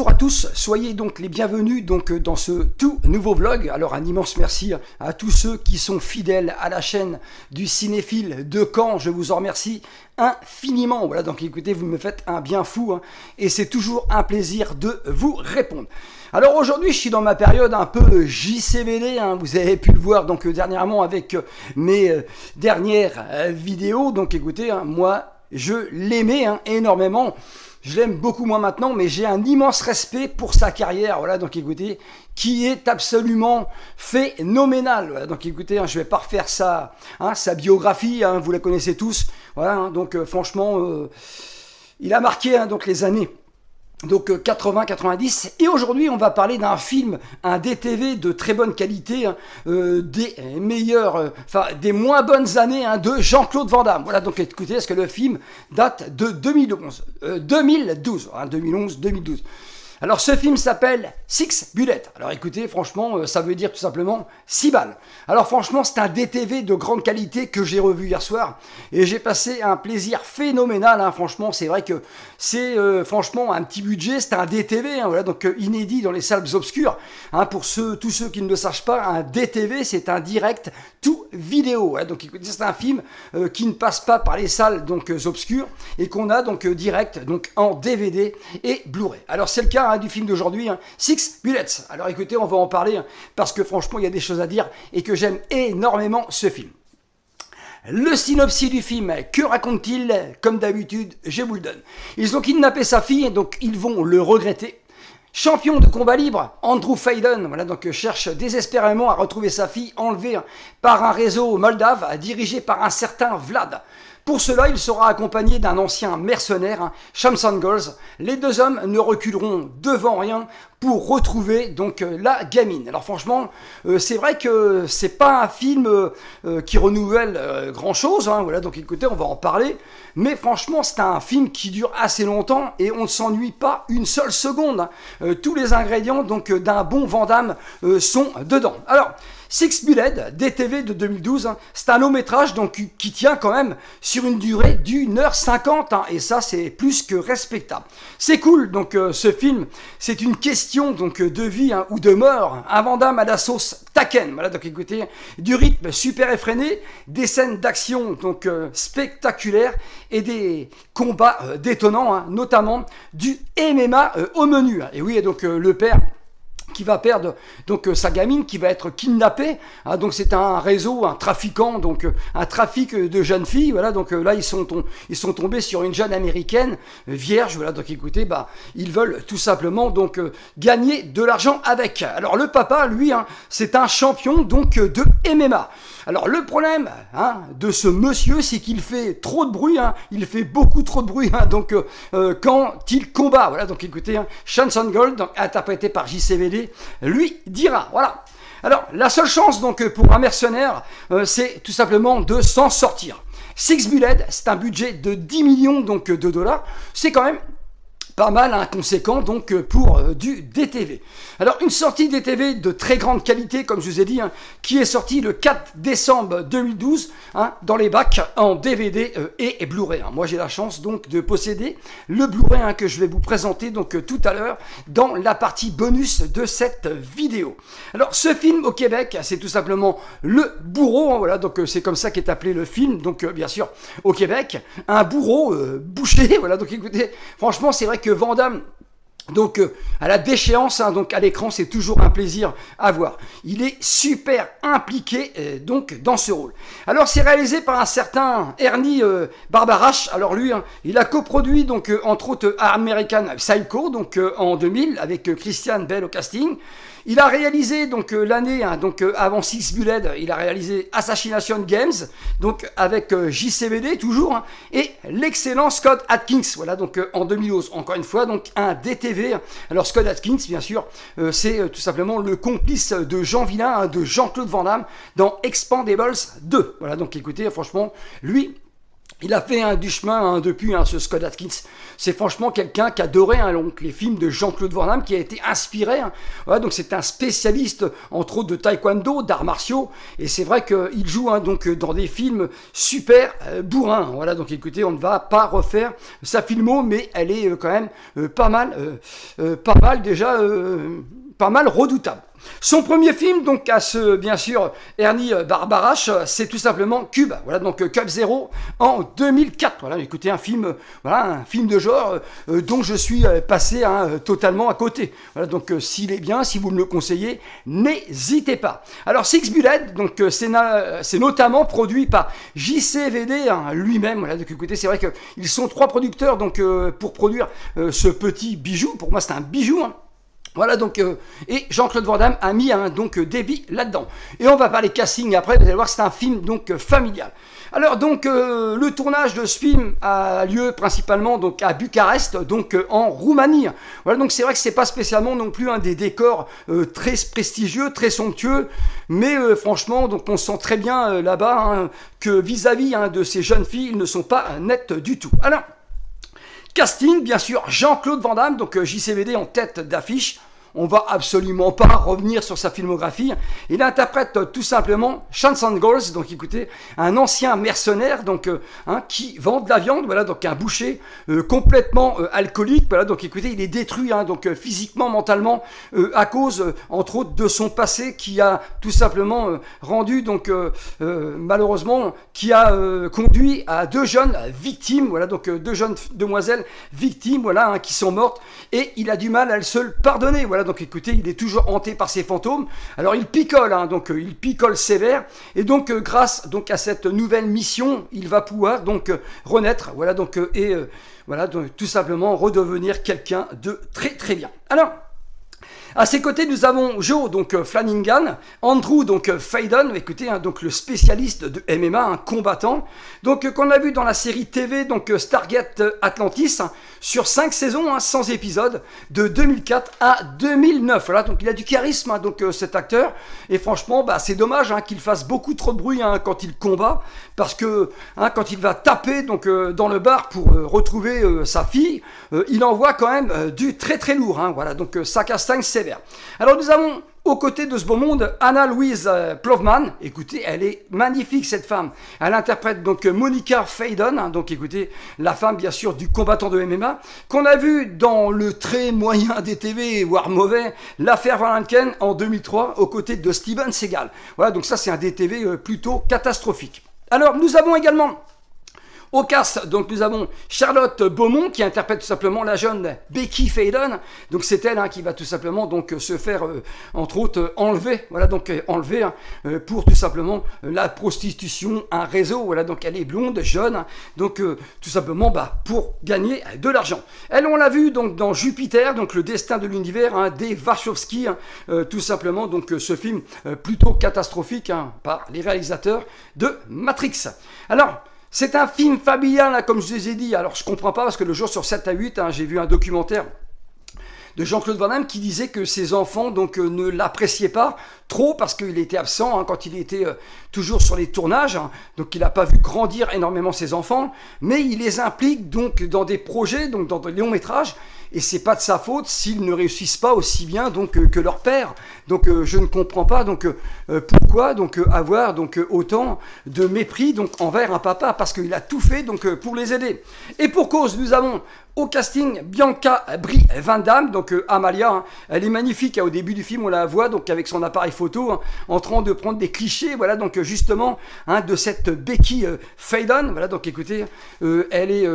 bonjour à tous, soyez donc les bienvenus dans ce tout nouveau vlog. Alors un immense merci à tous ceux qui sont fidèles à la chaîne du cinéphile de Caen, je vous en remercie infiniment. Voilà, donc écoutez, vous me faites un bien fou et c'est toujours un plaisir de vous répondre. Alors aujourd'hui, je suis dans ma période un peu JCVD, vous avez pu le voir donc dernièrement avec mes dernières vidéos. Donc écoutez, moi je l'aimais énormément. Je l'aime beaucoup moins maintenant, mais j'ai un immense respect pour sa carrière. Voilà, donc écoutez, qui est absolument phénoménal. Voilà, donc écoutez, je vais pas refaire sa biographie, vous la connaissez tous. Voilà, donc franchement, il a marqué donc les années. Donc 80-90, et aujourd'hui on va parler d'un film, un DTV de très bonne qualité, des meilleures, des moins bonnes années de Jean-Claude Van Damme. Voilà, donc écoutez, est-ce que le film date de 2012. Alors ce film s'appelle Six Bullets. Alors écoutez, franchement, ça veut dire tout simplement 6 balles. Alors franchement, c'est un DTV de grande qualité que j'ai revu hier soir et j'ai passé un plaisir phénoménal. Franchement, c'est vrai que c'est franchement un petit budget, c'est un DTV, voilà, donc inédit dans les salles obscures. Pour tous ceux qui ne le sachent pas, un DTV, c'est un direct tout vidéo. Donc écoutez, c'est un film qui ne passe pas par les salles donc obscures et qu'on a donc direct donc en DVD et Blu-ray. Alors c'est le cas du film d'aujourd'hui, Six Bullets. Alors écoutez, on va en parler parce que franchement, il y a des choses à dire et que j'aime énormément ce film. Le synopsis du film, que raconte-t-il? Comme d'habitude, je vous le donne. Ils ont kidnappé sa fille, donc ils vont le regretter. Champion de combat libre, Andrew Faden, voilà, donc cherche désespérément à retrouver sa fille enlevée par un réseau moldave dirigé par un certain Vlad. Pour cela, il sera accompagné d'un ancien mercenaire, Shamson Girls. Les deux hommes ne reculeront devant rien pour retrouver donc la gamine. Alors franchement, c'est vrai que c'est pas un film qui renouvelle grand chose. Voilà, donc écoutez, on va en parler. Mais franchement, c'est un film qui dure assez longtemps et on ne s'ennuie pas une seule seconde. Tous les ingrédients donc d'un bon Van Damme sont dedans. Alors, Six Bullets, DTV de 2012, c'est un long métrage donc qui tient quand même sur une durée d'1h50 et ça c'est plus que respectable. C'est cool, donc ce film, c'est une question donc de vie ou de mort, un Van Damme à la sauce Taken. Voilà, donc écoutez, du rythme super effréné, des scènes d'action donc spectaculaires et des combats détonnants, notamment du MMA au menu. Et oui, donc le père qui va perdre donc sa gamine, qui va être kidnappée. Donc c'est un réseau, un trafiquant, donc un trafic de jeunes filles. Voilà, donc là ils sont tombés sur une jeune américaine vierge. Voilà, donc écoutez, ils veulent tout simplement donc gagner de l'argent avec. Alors le papa, lui, c'est un champion donc de MMA. Alors le problème de ce monsieur, c'est qu'il fait trop de bruit, il fait beaucoup trop de bruit, donc quand il combat. Voilà, donc écoutez, Shamson Gold, donc, interprété par JCVD, lui dira, voilà. Alors la seule chance donc pour un mercenaire, c'est tout simplement de s'en sortir. Six Bullets, c'est un budget de 10 millions donc de dollars, c'est quand même pas mal conséquent donc pour du DTV. Alors une sortie DTV de très grande qualité, comme je vous ai dit, qui est sortie le 4 décembre 2012 dans les bacs en DVD et Blu-ray. Moi j'ai la chance donc de posséder le Blu-ray que je vais vous présenter donc tout à l'heure dans la partie bonus de cette vidéo. Alors ce film au Québec, c'est tout simplement Le Bourreau, voilà, donc c'est comme ça qu'est appelé le film, donc bien sûr au Québec, un bourreau bouché. Voilà, donc écoutez, franchement c'est vrai que Van Damme, donc à la déchéance, donc à l'écran, c'est toujours un plaisir à voir. Il est super impliqué donc dans ce rôle. Alors c'est réalisé par un certain Ernie Barbarash. Alors lui, il a coproduit donc entre autres American Psycho donc en 2000 avec Christian Bale au casting. Il a réalisé donc l'année avant Six Bullets, il a réalisé Assassination Games donc avec JCVD toujours et l'excellent Scott Adkins. Voilà, donc en 2011 encore une fois donc un DTV. Alors Scott Adkins bien sûr c'est tout simplement le complice de Jean Villain, de Jean-Claude Van Damme dans Expendables 2. Voilà, donc écoutez, franchement lui Il a fait du chemin depuis, ce Scott Adkins. C'est franchement quelqu'un qui adorait donc, les films de Jean-Claude Van Damme, qui a été inspiré. Voilà, donc c'est un spécialiste, entre autres, de taekwondo, d'arts martiaux. Et c'est vrai qu'il joue donc, dans des films super bourrins. Voilà, donc écoutez, on ne va pas refaire sa filmo, mais elle est quand même pas mal redoutable. Son premier film, donc à bien sûr, Ernie Barbarache, c'est tout simplement Cube. Voilà, donc Cube Zero en 2004. Voilà, écoutez, un film de genre dont je suis passé totalement à côté. Voilà, donc s'il est bien, si vous me le conseillez, n'hésitez pas. Alors Six Bullet, donc c'est notamment produit par JCVD lui-même. Voilà, donc écoutez, c'est vrai qu'ils sont 3 producteurs donc pour produire ce petit bijou. Pour moi, c'est un bijou. Voilà donc, et Jean-Claude Van Damme a mis donc des billes là-dedans. Et on va parler casting après, vous allez voir, c'est un film donc familial. Alors donc, le tournage de ce film a lieu principalement donc à Bucarest, donc en Roumanie. Voilà, donc c'est vrai que c'est pas spécialement non plus des décors très prestigieux, très somptueux, mais franchement, donc on sent très bien là-bas que vis-à-vis de ces jeunes filles, ils ne sont pas nettes du tout. Alors, casting, bien sûr, Jean-Claude Van Damme, donc JCVD en tête d'affiche. On va absolument pas revenir sur sa filmographie. Il interprète tout simplement Chanson Girls, donc écoutez, un ancien mercenaire donc qui vend de la viande, voilà, donc un boucher complètement alcoolique, voilà, donc écoutez, il est détruit donc physiquement, mentalement à cause entre autres de son passé qui a tout simplement rendu donc malheureusement qui a conduit à 2 jeunes victimes, voilà, donc 2 jeunes demoiselles victimes, voilà, qui sont mortes, et il a du mal à se le pardonner, voilà. Donc écoutez, il est toujours hanté par ses fantômes. Alors il picole, donc il picole sévère. Et donc grâce donc à cette nouvelle mission, il va pouvoir donc renaître, voilà, donc voilà, donc tout simplement redevenir quelqu'un de très très bien. Alors, à ses côtés, nous avons Joe, donc Flanagan, Andrew, donc Faden, écoutez, donc le spécialiste de MMA, un combattant, donc qu'on a vu dans la série TV, donc Stargate Atlantis, sur 5 saisons, sans épisode, de 2004 à 2009. Voilà, donc il a du charisme, donc cet acteur, et franchement, c'est dommage qu'il fasse beaucoup trop de bruit quand il combat, parce que quand il va taper donc dans le bar pour retrouver sa fille, il envoie quand même du très très lourd, voilà, donc ça castagne sévère. Alors nous avons aux côtés de ce beau monde Anna Louise Plovman. Écoutez, elle est magnifique cette femme. Elle interprète donc Monica Faden, donc écoutez, la femme bien sûr du combattant de MMA, qu'on a vu dans le très moyen des TV, voire mauvais, l'affaire Van Lanken en 2003, aux côtés de Steven Seagal. Voilà, donc ça c'est un DTV plutôt catastrophique. Alors nous avons également au cast, donc nous avons Charlotte Beaumont qui interprète tout simplement la jeune Becky Faden. Donc c'est elle qui va tout simplement donc se faire entre autres enlever, voilà, donc enlever pour tout simplement la prostitution, un réseau. Voilà, donc elle est blonde, jeune, donc tout simplement pour gagner de l'argent. Elle, on l'a vu donc dans Jupiter, donc le destin de l'univers des Wachowski, tout simplement donc ce film plutôt catastrophique par les réalisateurs de Matrix. Alors, c'est un film familial, comme je vous ai dit. Alors, je comprends pas parce que le jour sur 7 à 8, j'ai vu un documentaire de Jean-Claude Van Damme qui disait que ses enfants donc ne l'appréciaient pas trop parce qu'il était absent quand il était toujours sur les tournages, donc il n'a pas vu grandir énormément ses enfants, mais il les implique donc dans des projets, donc dans des longs métrages, et c'est pas de sa faute s'ils ne réussissent pas aussi bien donc que leur père. Donc je ne comprends pas donc pourquoi donc avoir donc autant de mépris donc envers un papa, parce qu'il a tout fait donc pour les aider. Et pour cause, nous avons au casting Bianca Brie Van Damme, donc Amalia, elle est magnifique. Au début du film, on la voit donc avec son appareil photo en train de prendre des clichés, voilà, donc justement de cette Becky Faden. Voilà, donc écoutez, elle est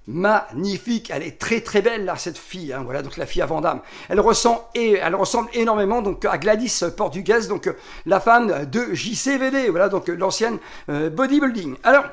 magnifique, elle est très très belle là, cette fille, voilà, donc la fille à Van Damme. Elle ressemble énormément donc à Gladys Portuguese, donc la femme de JCVD, voilà, donc l'ancienne bodybuilding. Alors,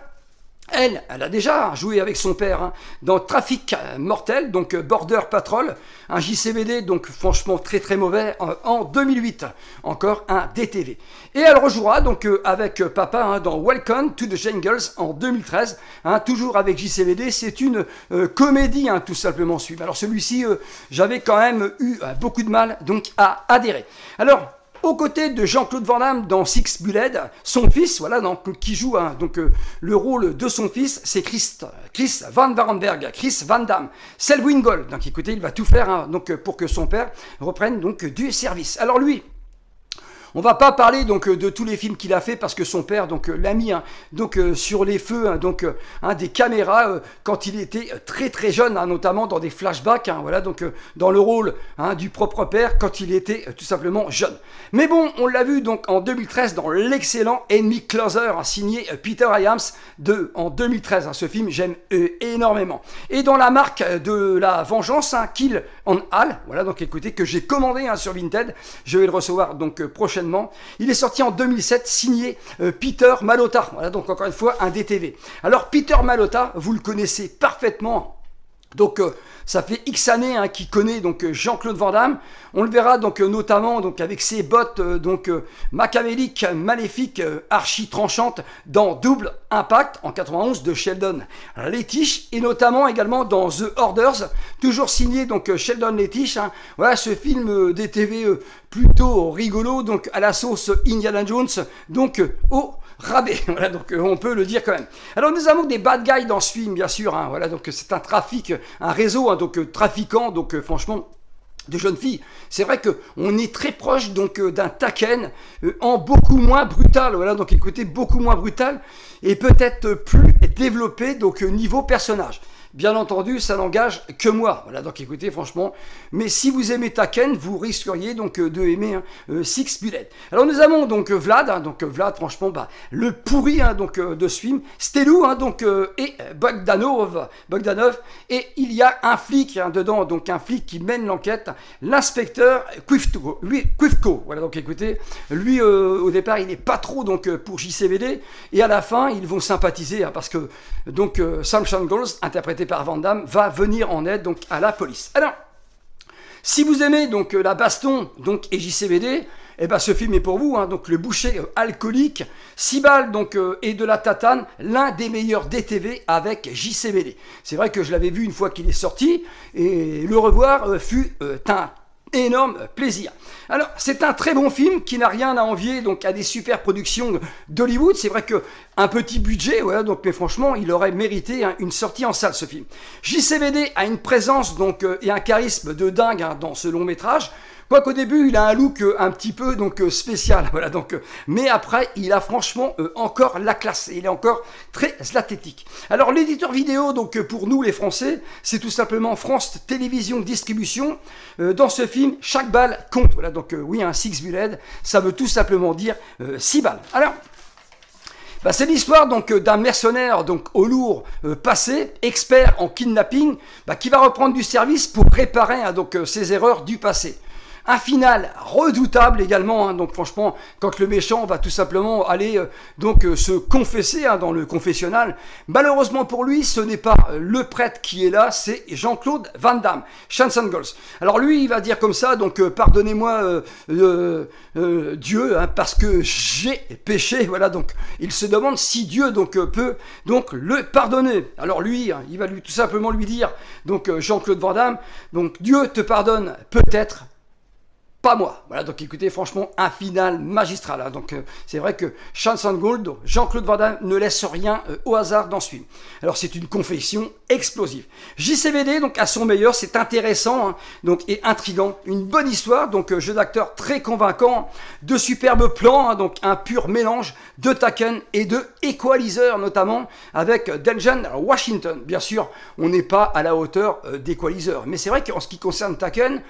elle a déjà joué avec son père dans Trafic Mortel, donc Border Patrol, un JCVD, donc franchement très très mauvais, en 2008, encore un DTV. Et elle rejouera donc avec papa dans Welcome to the Jungles en 2013, toujours avec JCVD. C'est une comédie tout simplement suivre. Alors celui-ci, j'avais quand même eu beaucoup de mal donc à adhérer. Alors, aux côtés de Jean-Claude Van Damme dans Six Bullet, son fils, voilà, donc, qui joue le rôle de son fils, c'est Chris Van Varenberg, Chris Van Damme, Selwyn Gold. Donc écoutez, il va tout faire pour que son père reprenne donc du service. Alors lui, on va pas parler donc de tous les films qu'il a fait parce que son père l'a mis sur les feux des caméras quand il était très très jeune, notamment dans des flashbacks, voilà, dans le rôle du propre père quand il était tout simplement jeune. Mais bon, on l'a vu donc en 2013 dans l'excellent Enemy Closer signé Peter Hyams en 2013. Ce film j'aime énormément. Et dans la marque de la vengeance, Kill on All, voilà, donc écoutez, que j'ai commandé sur Vinted, je vais le recevoir donc prochainement. Il est sorti en 2007, signé Peter Malhotra. Voilà, donc encore une fois, un DTV. Alors, Peter Malhotra, vous le connaissez parfaitement. Donc, ça fait X années qu'il connaît Jean-Claude Van Damme. On le verra notamment avec ses bottes machiavéliques, maléfiques, archi tranchantes dans Double Impact en 91 de Sheldon Lettich et notamment également dans The Orders, toujours signé Sheldon Lettich. Voilà ce film DTV plutôt rigolo, à la sauce Indiana Jones, au rabais, voilà, on peut le dire quand même. Alors nous avons des bad guys dans ce film, bien sûr, voilà, c'est un trafic, un réseau, trafiquant, franchement, de jeunes filles. C'est vrai qu'on est très proche d'un Taken en beaucoup moins brutal, voilà, donc écoutez, beaucoup moins brutal et peut-être plus développé niveau personnage. Bien entendu, ça n'engage que moi. Voilà, donc écoutez, franchement, mais si vous aimez Taken, vous risqueriez de aimer Six Bullet. Alors nous avons Vlad, Vlad, franchement, le pourri de ce film, Stelou, et Bogdanov, et il y a un flic dedans, un flic qui mène l'enquête, l'inspecteur Quifko. Voilà, donc écoutez, lui au départ, il n'est pas trop pour JCVD, et à la fin, ils vont sympathiser parce que Sam Shangles, interprété par Van Damme, va venir en aide à la police. Alors, si vous aimez la baston et JCVD, ce film est pour vous. Le boucher alcoolique, 6 balles et de la tatane, l'un des meilleurs DTV avec JCVD. C'est vrai que je l'avais vu une fois qu'il est sorti et le revoir fut un énorme plaisir. Alors, c'est un très bon film qui n'a rien à envier à des super productions d'Hollywood. C'est vrai que un petit budget, voilà, mais franchement, il aurait mérité une sortie en salle, ce film. JCVD a une présence et un charisme de dingue dans ce long métrage. Quoiqu'au début, il a un look un petit peu spécial, voilà, mais après, il a franchement encore la classe, il est encore très athlétique. Alors, l'éditeur vidéo, pour nous les Français, c'est tout simplement France Télévisions Distribution. Dans ce film, chaque balle compte, voilà, oui, un Six Bullet, ça veut tout simplement dire 6 balles. Alors, c'est l'histoire d'un mercenaire au lourd passé, expert en kidnapping, qui va reprendre du service pour réparer ses erreurs du passé. Un final redoutable également, franchement, quand le méchant va tout simplement aller se confesser dans le confessionnal. Malheureusement pour lui, ce n'est pas le prêtre qui est là, c'est Jean-Claude Van Damme, Chanson Girls. Alors lui, il va dire comme ça, pardonnez-moi Dieu, parce que j'ai péché, voilà, il se demande si Dieu peut le pardonner. Alors lui, il va tout simplement lui dire, Jean-Claude Van Damme, Dieu te pardonne peut-être, pas moi. Voilà, écoutez, franchement, un final magistral. C'est vrai que Chanson Gold, Jean-Claude Van Damme ne laisse rien au hasard dans ce film. Alors, c'est une confession explosive. JCVD, à son meilleur, c'est intéressant et intriguant. Une bonne histoire, jeu d'acteur très convaincant, de superbes plans, un pur mélange de Taken et de Equalizer, notamment avec Denzel Washington. Bien sûr, on n'est pas à la hauteur d'Equalizer. Mais c'est vrai qu'en ce qui concerne Taken,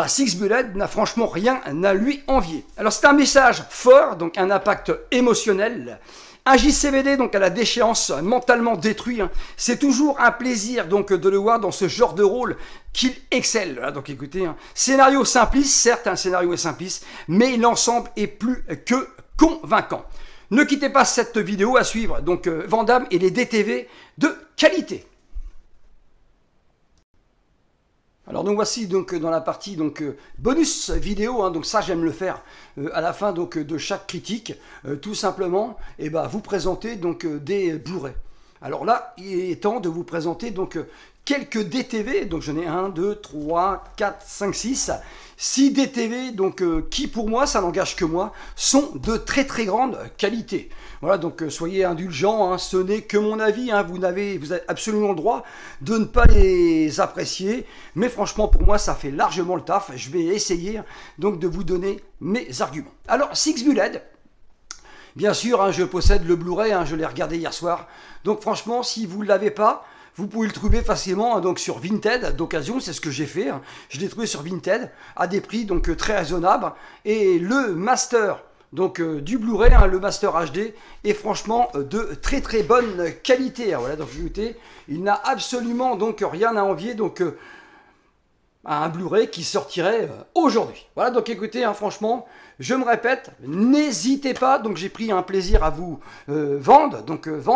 Six Bullet n'a franchement rien à lui envier. Alors c'est un message fort, un impact émotionnel. Un JCVD à la déchéance, mentalement détruit. C'est toujours un plaisir de le voir dans ce genre de rôle qu'il excelle. Voilà, écoutez, scénario simpliste, certes un scénario est simpliste, mais l'ensemble est plus que convaincant. Ne quittez pas cette vidéo à suivre, Van Damme et les DTV de qualité. Alors nous voici dans la partie bonus vidéo, ça j'aime le faire à la fin de chaque critique, tout simplement, et vous présenter des Blu-ray. Alors là, il est temps de vous présenter donc quelques DTV. Donc j'en ai 1, 2, 3, 4, 5, 6. 6 DTV, donc qui pour moi, ça n'engage que moi, sont de très très grande qualité. Voilà, donc soyez indulgents, hein, ce n'est que mon avis, hein, vous avez absolument le droit de ne pas les apprécier, mais franchement pour moi ça fait largement le taf. Je vais essayer donc de vous donner mes arguments. Alors Six Bullet, bien sûr, hein, je possède le Blu-ray, hein, je l'ai regardé hier soir, donc franchement si vous ne l'avez pas, vous pouvez le trouver facilement, hein, donc sur Vinted d'occasion, c'est ce que j'ai fait. Hein. Je l'ai trouvé sur Vinted à des prix donc très raisonnables. Et le master donc du Blu-ray, hein, le master HD, est franchement de très très bonne qualité. Hein, voilà, donc écoutez, il n'a absolument donc rien à envier donc à un Blu-ray qui sortirait aujourd'hui. Voilà, donc écoutez, hein, franchement, je me répète, n'hésitez pas, donc j'ai pris un plaisir à vous vendre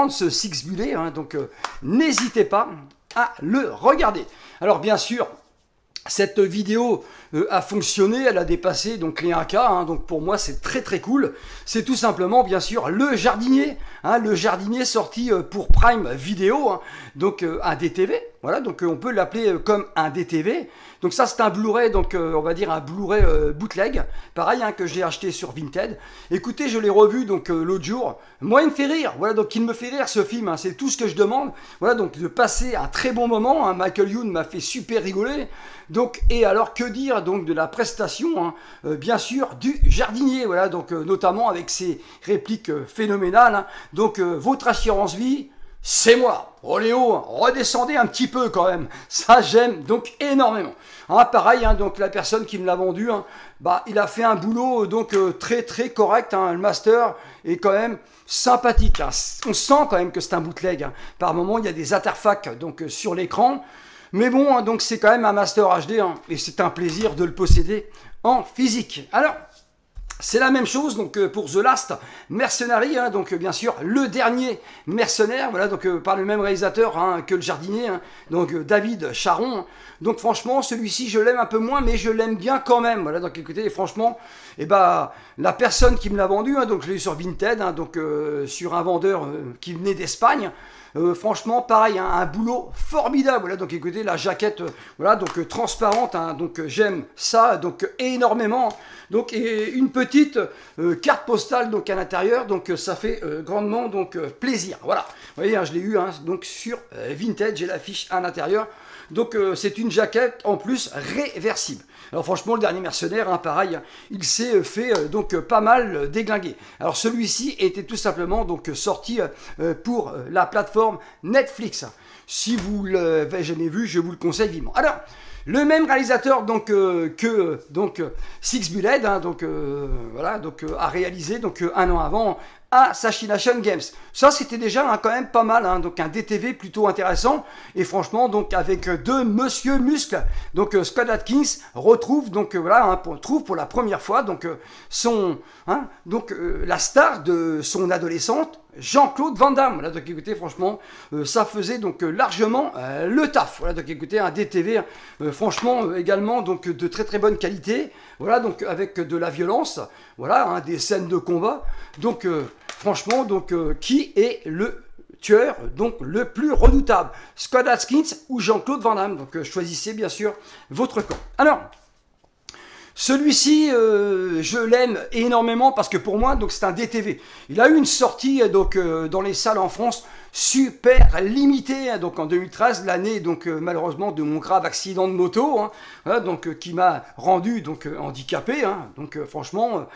ce Six Bullet, hein, donc n'hésitez pas à le regarder. Alors bien sûr, cette vidéo a fonctionné, elle a dépassé donc les 1K, hein, donc pour moi c'est très très cool. C'est tout simplement bien sûr le jardinier, hein, le jardinier sorti pour Prime Video, hein, donc un DTV, voilà, donc on peut l'appeler comme un DTV. Donc ça c'est un Blu-ray, donc on va dire un Blu-ray bootleg, pareil hein, que j'ai acheté sur Vinted. Écoutez, je l'ai revu donc l'autre jour, moi il me fait rire, voilà, donc il me fait rire ce film, hein, c'est tout ce que je demande, voilà, donc de passer un très bon moment, hein. Michael Youn m'a fait super rigoler, donc et alors que dire donc de la prestation, hein, bien sûr du jardinier, voilà, donc notamment avec ses répliques phénoménales, hein. Donc votre assurance vie, c'est moi. Oh Léo, redescendez un petit peu quand même. Ça, j'aime donc énormément. Hein, pareil, hein, donc la personne qui me l'a vendu, hein, bah, il a fait un boulot donc très très correct. Hein, le master est quand même sympathique. Hein. On sent quand même que c'est un bootleg. Hein. Par moment, il y a des interfaces donc sur l'écran. Mais bon, hein, donc c'est quand même un master HD. Hein, et c'est un plaisir de le posséder en physique. Alors, c'est la même chose donc pour The Last Mercenary, hein, donc bien sûr le dernier mercenaire, voilà, donc par le même réalisateur hein, que le jardinier, hein, donc David Charon. Hein. Donc franchement celui-ci je l'aime un peu moins, mais je l'aime bien quand même. Voilà, donc écoutez, franchement, et bah la personne qui me l'a vendu, hein, donc je l'ai eu sur Vinted, hein, donc sur un vendeur qui venait d'Espagne. Franchement, pareil, hein, un boulot formidable. Voilà, donc écoutez, la jaquette, voilà, donc transparente, hein, donc j'aime ça, donc énormément. Donc et une petite carte postale donc à l'intérieur, donc ça fait grandement donc plaisir. Voilà, vous voyez, hein, je l'ai eu hein, donc sur Vinted, j'ai l'affiche à l'intérieur. Donc c'est une jaquette en plus réversible. Alors franchement le dernier mercenaire, hein, pareil, il s'est fait donc pas mal déglinguer. Alors celui-ci était tout simplement donc sorti pour la plateforme Netflix. Si vous l'avez jamais vu, je vous le conseille vivement. Alors le même réalisateur donc que donc Six Bullet, hein, donc voilà, donc a réalisé donc un an avant Assassination Games. Ça c'était déjà hein, quand même pas mal, hein, donc un DTV plutôt intéressant. Et franchement donc avec deux Monsieur Muscle, donc Scott Adkins retrouve donc voilà, hein, trouve pour la première fois donc son hein, donc la star de son adolescente. Jean-Claude Van Damme. Voilà, donc écoutez, franchement, ça faisait donc largement le taf. Voilà, donc écoutez, un DTV, franchement, également donc de très très bonne qualité. Voilà, donc avec de la violence, voilà, hein, des scènes de combat. Donc franchement, donc qui est le tueur donc le plus redoutable, Scott Adkins ou Jean-Claude Van Damme? Donc choisissez bien sûr votre camp. Alors. Celui-ci, je l'aime énormément parce que pour moi, donc c'est un DTV. Il a eu une sortie donc dans les salles en France super limitée, hein, donc en 2013, l'année donc malheureusement de mon grave accident de moto, hein, voilà, donc qui m'a rendu donc handicapé. Hein, donc franchement,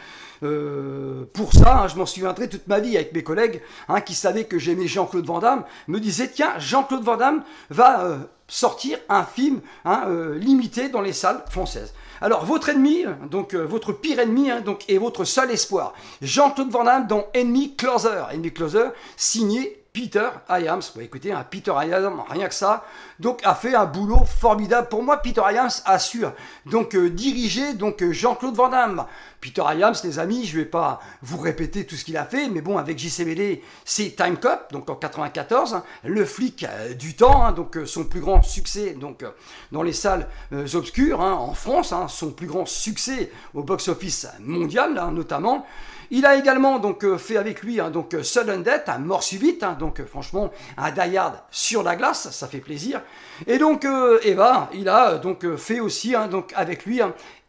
pour ça, hein, je m'en souviendrai toute ma vie avec mes collègues hein, qui savaient que j'aimais Jean-Claude Van Damme, me disaient tiens, Jean-Claude Van Damme va sortir un film hein, limité dans les salles françaises. Alors, votre ennemi, donc votre pire ennemi, hein, donc, est votre seul espoir. Jean-Claude Van Damme dans Enemy Closer. Enemy Closer, signé Peter Hyams. Bon, écoutez, hein, Peter Hyams, rien que ça, donc a fait un boulot formidable. Pour moi, Peter Hyams a su donc diriger donc Jean-Claude Van Damme Peter Hyams, les amis, je ne vais pas vous répéter tout ce qu'il a fait, mais bon, avec JCVD, c'est Time Cop, donc en 94, hein, le flic du temps, hein, donc son plus grand succès donc, dans les salles obscures, hein, en France, hein, son plus grand succès au box-office mondial, hein, notamment. Il a également donc fait avec lui hein, donc Sudden Death, mort subite, hein, donc franchement un Die Hard sur la glace, ça fait plaisir. Et donc Eva, il a donc fait aussi hein, donc avec lui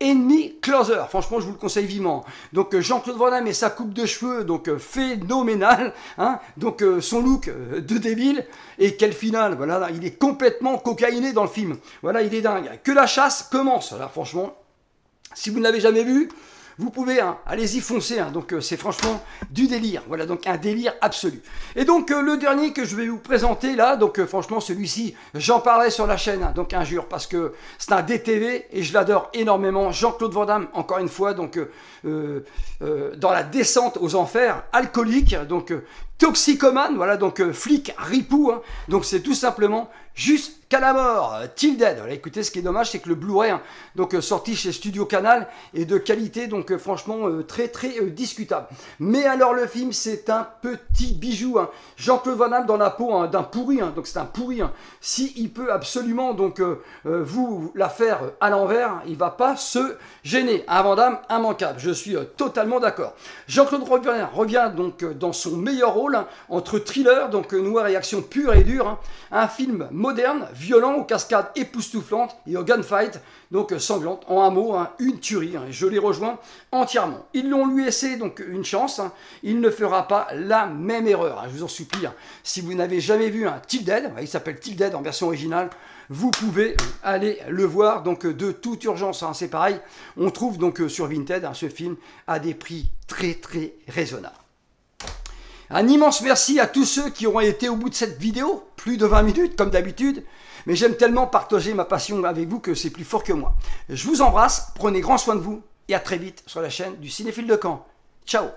Enemy Closer. Franchement, je vous le conseille vivement. Donc Jean-Claude Van Damme et sa coupe de cheveux, donc phénoménal, hein, donc son look de débile. Et quel final, voilà, il est complètement cocaïné dans le film. Voilà, il est dingue. Que la chasse commence, là, franchement. Si vous ne l'avez jamais vu, vous pouvez, hein, allez-y foncer, hein, donc c'est franchement du délire, voilà, donc un délire absolu. Et donc le dernier que je vais vous présenter là, donc franchement celui-ci, j'en parlerai sur la chaîne, hein, donc un jour, parce que c'est un DTV et je l'adore énormément, Jean-Claude Van Damme, encore une fois, donc dans la descente aux enfers, alcoolique, donc toxicomane, voilà, donc flic ripou, hein, donc c'est tout simplement jusqu'à la mort, Till Dead. Voilà, écoutez, ce qui est dommage, c'est que le Blu-ray, hein, donc sorti chez Studio Canal, est de qualité, donc franchement très très discutable. Mais alors le film, c'est un petit bijou. Hein. Jean-Claude Van Damme dans la peau hein, d'un pourri, hein, donc c'est un pourri. Hein. Si il peut absolument donc vous la faire à l'envers, il va pas se gêner. Un Van Damme immanquable. Je suis totalement d'accord. Jean-Claude revient donc dans son meilleur rôle hein, entre thriller, donc noir et action pure et dure. Hein. Un film moderne, violent, aux cascades époustouflantes et aux gunfights, donc sanglantes. En un mot, hein, une tuerie. Hein, je les rejoins entièrement. Ils l'ont lui laissé donc une chance. Hein, il ne fera pas la même erreur. Hein, je vous en supplie. Hein, si vous n'avez jamais vu un Till Dead, il s'appelle Till Dead en version originale, vous pouvez aller le voir donc de toute urgence. Hein, c'est pareil. On trouve donc sur Vinted hein, ce film à des prix très très raisonnables. Un immense merci à tous ceux qui auront été au bout de cette vidéo, plus de 20 minutes comme d'habitude, mais j'aime tellement partager ma passion avec vous que c'est plus fort que moi. Je vous embrasse, prenez grand soin de vous et à très vite sur la chaîne du Cinéphile de Caen. Ciao.